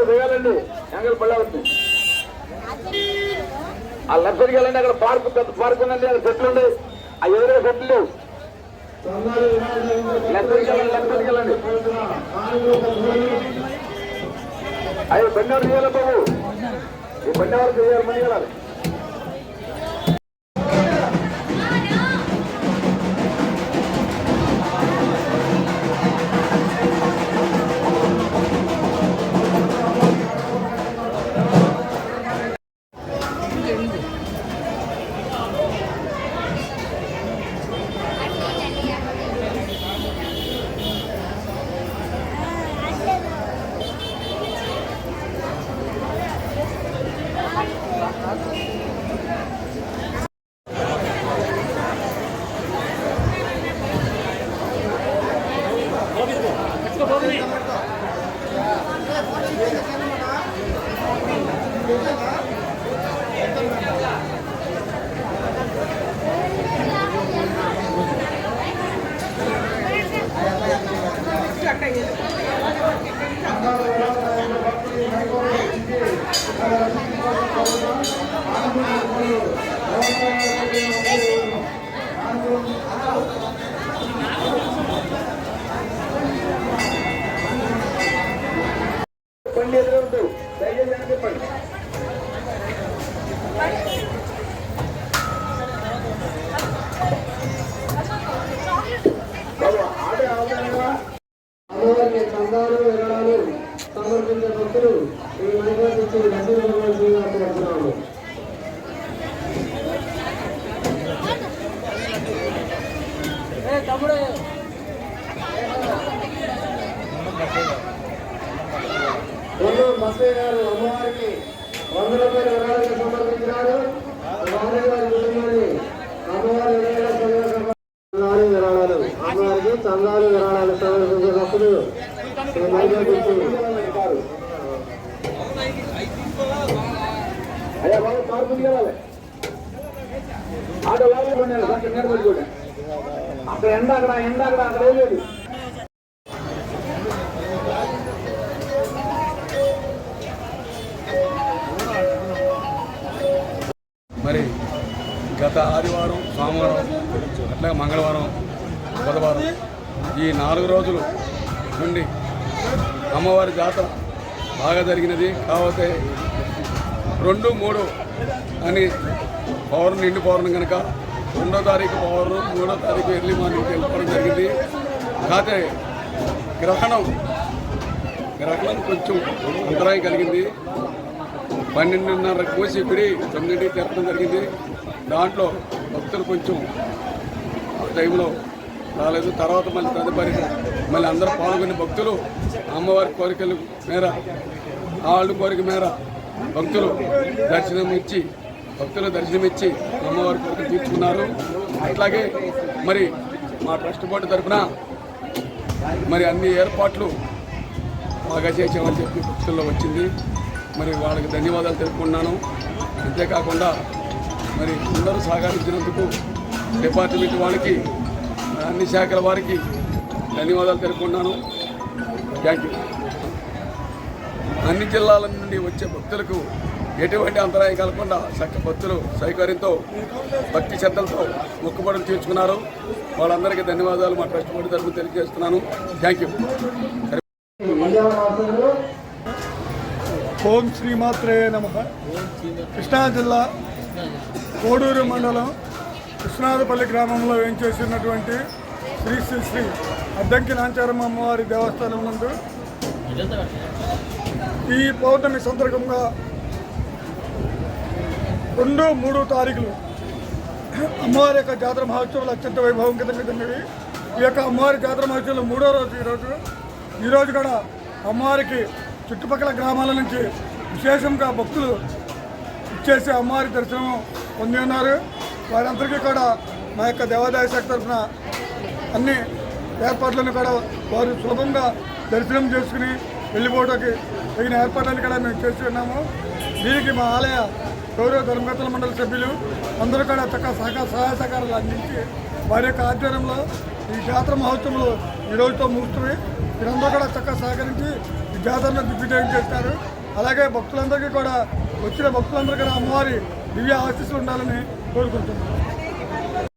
దిగాలండి ఎంగల్ పళ్ళ అవుతుంది. ఆ లెఫ్ట్ సైడ్కి వెళ్ళండి. అక్కడ పార్క్ పెద్ద పార్క్ ఉందండి. అక్కడ చెట్లు ఉన్నాయి. ఆ ఎదురే చెట్లు లేవు. లెఫ్ట్ సైడ్కి వెళ్ళండి. లెఫ్ట్ సైడ్కి వెళ్ళండి. అయ్యో బండి చేయాలి బాబు. ఈ బండి ఎవరు చేయాలి? మనీ వెళ్ళాలి. బండి ఎదురవుతూ దయచేసి చెప్పండి. అమ్మవారికి చందాలు విరాళాలు సమర్పించే భక్తులు ఈ నిర్వహించి దర్శించుకోవాల్సిందిగా బస్సయ్య గారు అమ్మవారికి 100 రూపాయల విరాళాలు సమర్పించినారు. వారి వారి కుటుంబాన్ని అమ్మవారి విరాళాలు అమ్మవారికి చందాలు విరాళాలు సమర్పించే భక్తులు అయ్యా బాబు పార్కు దిగాలి. ఆటో వాళ్ళు అక్కడ ఎండ అక్కడ లేదు. మరి గత ఆదివారం, సోమవారం, అట్లాగే మంగళవారం, బుధవారం ఈ 4 రోజులు నుండి అమ్మవారి జాతర బాగా జరిగినది. కాకపోతే 2, 3 అని పౌర్ణమి నిండు పౌర్ణమి కనుక 2వ తారీఖు పౌర్ణమి, 3వ తారీఖు ఎర్లీ మార్నింగ్ వెళ్ళిపోవడం జరిగింది. కాకపోతే గ్రహణం కొంచెం అంతరాయం కలిగింది. 12:30 కోసి గుడి 9కి తెరపడం జరిగింది. దాంట్లో భక్తులు కొంచెం ఆ టైంలో రాలేదు. తర్వాత మళ్ళీ తదుపరి మళ్ళీ అందరూ పాల్గొనే భక్తులు అమ్మవారి కోరికల మేర, వాళ్ళ కోరిక మేర భక్తులు దర్శనమిచ్చి అమ్మవారి కోరిక తీర్చుకున్నారు. అట్లాగే మరి మా ట్రస్ట్ బోర్డు తరఫున మరి అన్ని ఏర్పాట్లు బాగా చేసామని చెప్పి భక్తుల్లో వచ్చింది. మరి వాళ్ళకి ధన్యవాదాలు తెలుపుకున్నాను. అంతేకాకుండా మరి అందరూ సహకరించినందుకు డిపార్ట్మెంట్ వాళ్ళకి, అన్ని శాఖల వారికి ధన్యవాదాలు తెలుపుకున్నాను. Thank you. అన్ని జిల్లాల నుండి వచ్చే భక్తులకు ఎటువంటి అంతరాయం కలగకుండా భక్తులు సౌకర్యంతో భక్తి శ్రద్ధలతో మొక్కుబడులు తీర్చుకున్నారు. వాళ్ళందరికీ ధన్యవాదాలు మా ట్రస్ట్ బోర్డు తరఫున తెలియజేస్తున్నాను. Thank you. ఓం శ్రీమాత్రే నమః. కృష్ణా జిల్లా కోడూరు మండలం కృష్ణాదపల్లి గ్రామంలో వేంచేసినటువంటి శ్రీ శ్రీ శ్రీ అద్దంకి నాంచారమ్మ అమ్మవారి దేవస్థానం నందు ఈ పౌర్ణమి సందర్భంగా 2, 3 తారీఖులు అమ్మవారి యొక్క జాతర మహోత్సవాలు అత్యంత వైభవంగా జరిగినవి. ఈ యొక్క అమ్మవారి జాతర మహోత్సవంలో 3వ రోజు ఈరోజు కూడా అమ్మవారికి చుట్టుపక్కల గ్రామాల నుంచి విశేషంగా భక్తులు ఇచ్చేసి అమ్మవారి దర్శనం పొంది ఉన్నారు. వారందరికీ కూడా మా యొక్క దేవాదాయ శాఖ తరఫున అన్ని ఏర్పాట్లను కూడా వారు సులభంగా దర్శనం చేసుకుని వెళ్ళిపోవడానికి తగిన ఏర్పాట్లను కూడా మేము చేసి ఉన్నాము. దీనికి మా ఆలయ గౌరవ ధర్మకర్తల మండలి సభ్యులు అందరూ కూడా చక్కగా సహాయ సహకారాలు అందించి వారి యొక్క ఆధ్వర్యంలో ఈ జాతర మహోత్సవంలో ఈరోజుతో ముగుస్తుంది. మీరందరూ కూడా చక్కగా సహకరించి ఈ ఈ జాతరను దిగ్విజయం చేస్తారు. అలాగే భక్తులందరికీ కూడా వచ్చిన భక్తులందరికీ అమ్మవారి దివ్య ఆశీస్సులు ఉండాలని కోరుకుంటున్నాను.